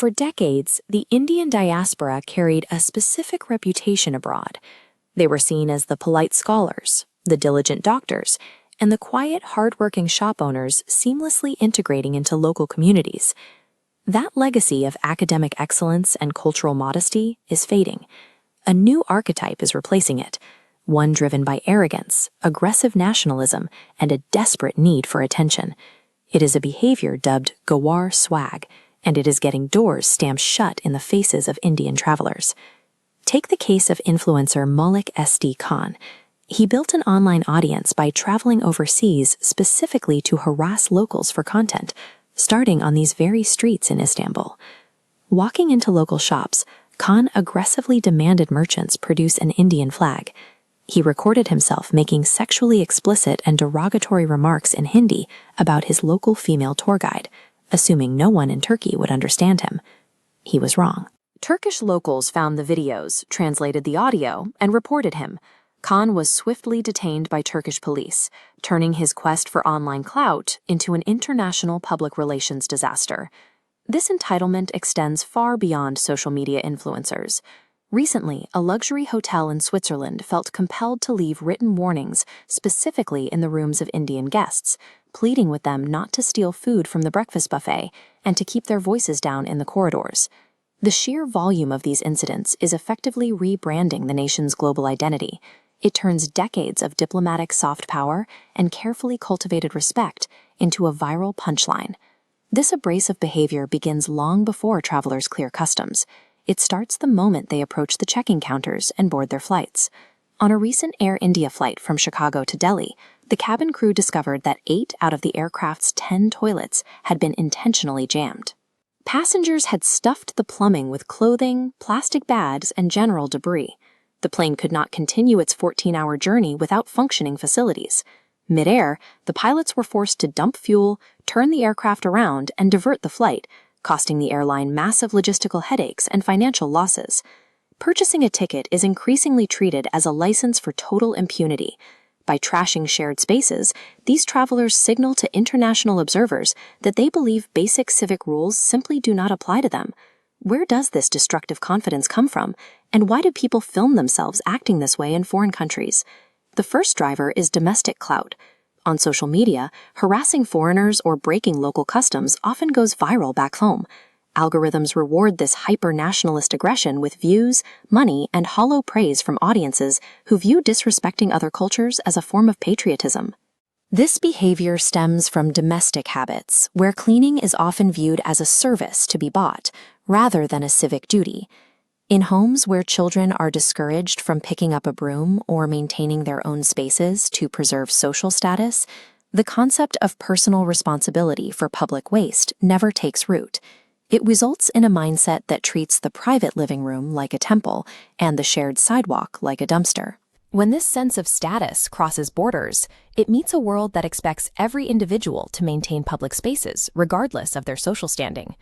For decades, the Indian diaspora carried a specific reputation abroad. They were seen as the polite scholars, the diligent doctors, and the quiet, hardworking shop owners seamlessly integrating into local communities. That legacy of academic excellence and cultural modesty is fading. A new archetype is replacing it, one driven by arrogance, aggressive nationalism, and a desperate need for attention. It is a behavior dubbed Gawaar Swag, and it is getting doors stamped shut in the faces of Indian travelers. Take the case of influencer Malik SD Khan. He built an online audience by traveling overseas specifically to harass locals for content, starting on these very streets in Istanbul. Walking into local shops, Khan aggressively demanded merchants produce an Indian flag. He recorded himself making sexually explicit and derogatory remarks in Hindi about his local female tour guide, assuming no one in Turkey would understand him. He was wrong. Turkish locals found the videos, translated the audio, and reported him. Khan was swiftly detained by Turkish police, turning his quest for online clout into an international public relations disaster. This entitlement extends far beyond social media influencers. Recently, a luxury hotel in Switzerland felt compelled to leave written warnings specifically in the rooms of Indian guests, pleading with them not to steal food from the breakfast buffet and to keep their voices down in the corridors. The sheer volume of these incidents is effectively rebranding the nation's global identity. It turns decades of diplomatic soft power and carefully cultivated respect into a viral punchline. This abrasive behavior begins long before travelers clear customs. It starts the moment they approach the check-in counters and board their flights. On a recent Air India flight from Chicago to Delhi, the cabin crew discovered that 8 out of the aircraft's 10 toilets had been intentionally jammed. Passengers had stuffed the plumbing with clothing, plastic bags, and general debris. The plane could not continue its 14-hour journey without functioning facilities. Mid-air, the pilots were forced to dump fuel, turn the aircraft around, and divert the flight, costing the airline massive logistical headaches and financial losses. Purchasing a ticket is increasingly treated as a license for total impunity. By trashing shared spaces, these travelers signal to international observers that they believe basic civic rules simply do not apply to them. Where does this destructive confidence come from, and why do people film themselves acting this way in foreign countries? The first driver is domestic clout. On social media, harassing foreigners or breaking local customs often goes viral back home. Algorithms reward this hyper-nationalist aggression with views, money, and hollow praise from audiences who view disrespecting other cultures as a form of patriotism. This behavior stems from domestic habits, where cleaning is often viewed as a service to be bought, rather than a civic duty. In homes where children are discouraged from picking up a broom or maintaining their own spaces to preserve social status, the concept of personal responsibility for public waste never takes root. It results in a mindset that treats the private living room like a temple and the shared sidewalk like a dumpster. When this sense of status crosses borders, it meets a world that expects every individual to maintain public spaces, regardless of their social standing.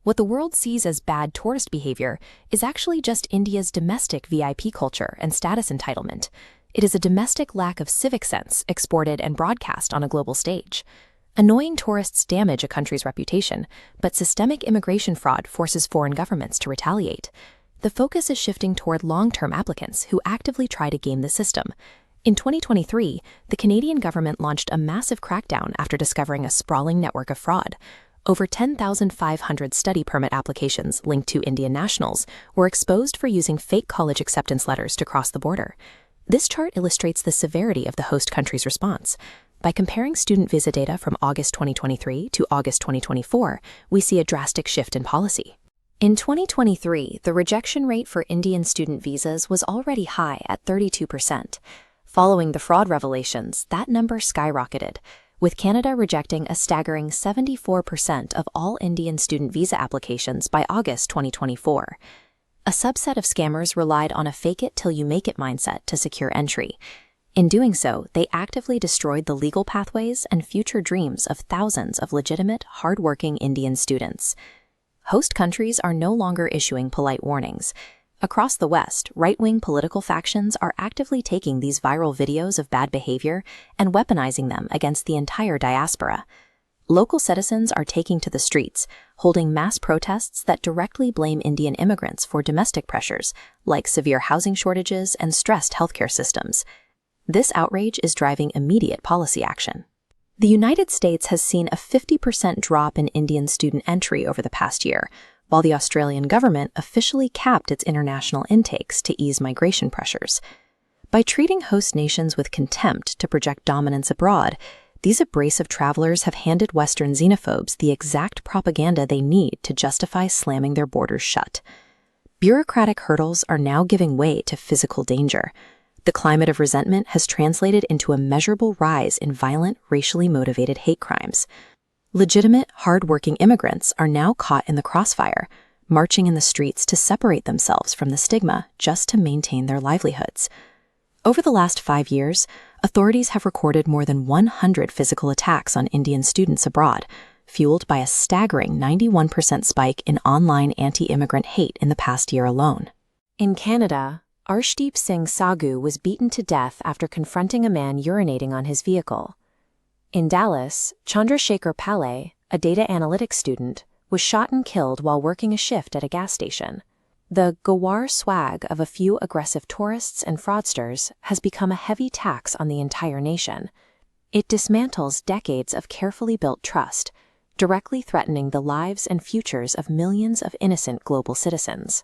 What the world sees as bad tourist behavior is actually just India's domestic VIP culture and status entitlement. It is a domestic lack of civic sense exported and broadcast on a global stage. Annoying tourists damage a country's reputation, but systemic immigration fraud forces foreign governments to retaliate. The focus is shifting toward long-term applicants who actively try to game the system. In 2023, the Canadian government launched a massive crackdown after discovering a sprawling network of fraud. Over 10,500 study permit applications linked to Indian nationals were exposed for using fake college acceptance letters to cross the border. This chart illustrates the severity of the host country's response. By comparing student visa data from August 2023 to August 2024, we see a drastic shift in policy. In 2023, the rejection rate for Indian student visas was already high at 32%. Following the fraud revelations, that number skyrocketed, with Canada rejecting a staggering 74% of all Indian student visa applications by August 2024. A subset of scammers relied on a fake-it-till-you-make-it mindset to secure entry. In doing so, they actively destroyed the legal pathways and future dreams of thousands of legitimate, hardworking Indian students. Host countries are no longer issuing polite warnings. Across the West, right-wing political factions are actively taking these viral videos of bad behavior and weaponizing them against the entire diaspora. Local citizens are taking to the streets, holding mass protests that directly blame Indian immigrants for domestic pressures, like severe housing shortages and stressed healthcare systems. This outrage is driving immediate policy action. The United States has seen a 50% drop in Indian student entry over the past year, while the Australian government officially capped its international intakes to ease migration pressures. By treating host nations with contempt to project dominance abroad, these abrasive travelers have handed Western xenophobes the exact propaganda they need to justify slamming their borders shut. Bureaucratic hurdles are now giving way to physical danger. The climate of resentment has translated into a measurable rise in violent, racially motivated hate crimes. Legitimate, hardworking immigrants are now caught in the crossfire, marching in the streets to separate themselves from the stigma just to maintain their livelihoods. Over the last 5 years, authorities have recorded more than 100 physical attacks on Indian students abroad, fueled by a staggering 91% spike in online anti-immigrant hate in the past year alone. In Canada, Arshdeep Singh Sagu was beaten to death after confronting a man urinating on his vehicle. In Dallas, Chandrasekhar Pillai, a data analytics student, was shot and killed while working a shift at a gas station. The Gawaar Swag of a few aggressive tourists and fraudsters has become a heavy tax on the entire nation. It dismantles decades of carefully built trust, directly threatening the lives and futures of millions of innocent global citizens.